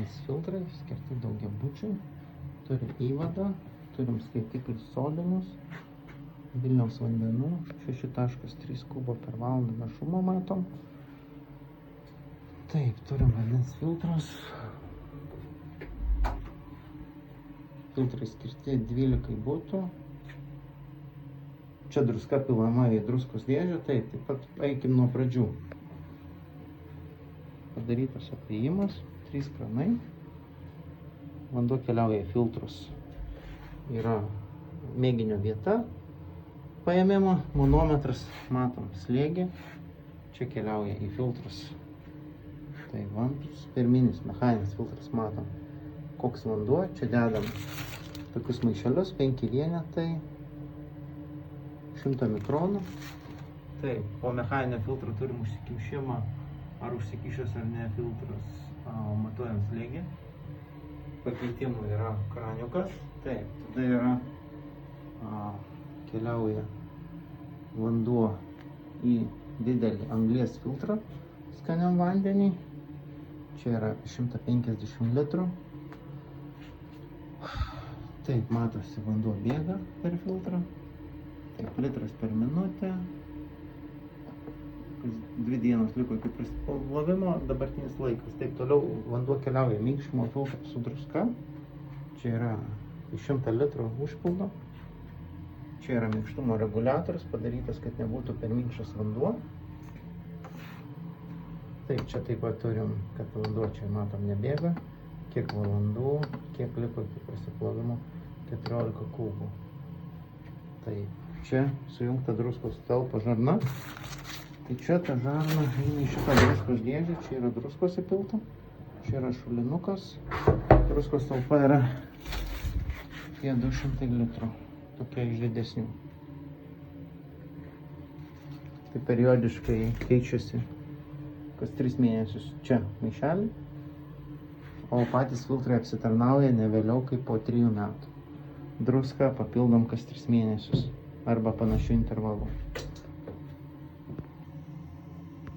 vandens filtrai, skirti daugiabučiui. Turi įvadą, turim skaitiklius solinius, Vilniaus vandenų, 6,3 kubo per valandą našumo matom. Taip, turim vandens filtrus. Filtrai skirti 12 butų. Čia druska pilama į druskos dėžę, taip pat eikim nuo pradžių. Padarytas apėjimas, 3 kranai. Vanduo keliauja į filtrus. Yra mėginio vieta paėmimo, manometras, matom slėgį. Čia keliauja į filtrus. Tai vantus, pirminis mechaninis filtras, matom koks vanduo. Čia dedam tokius maišelius, 5 vienetai, 100 mikronų. Tai po mechaninio filtro turim užsikimšimą, ar užsikišęs ar ne filtras, matuojam slėgį. Pakeitimų yra kraniukas. Taip, tada yra keliauja vanduo į didelį anglies filtrą skaniam vandeniui. Čia yra 150 litrų. Taip, matosi, vanduo bėga per filtrą. Taip, litras per minutę. 2 dienos liko iki prasiplovimo, dabartinis laikas. Taip, toliau vanduo keliauja minkštimo filtrą su druska. Čia yra 100 litrų užpildo. Čia yra minkštumo reguliatorius, padarytas, kad nebūtų per minkštas vanduo. Taip, čia taip pat turim, kad vanduo čia matom nebėga. Kiek valandų, kiek liko iki prasiplovimo, 14 kubų. Taip, čia sujungta druskos talpa žarna. Tai čia ta žarna eina į šitą druskos dėžę, čia yra druskos įpilta, čia yra šulinukas, druskos talpa yra apie 200 litrų, tokia iš didesnių. Tai periodiškai keičiasi kas 3 mėnesius čia maišelį, o patys filtrai apsitarnauja ne vėliau kaip po 3 metų. Druską papildom kas 3 mėnesius arba panašių intervalų.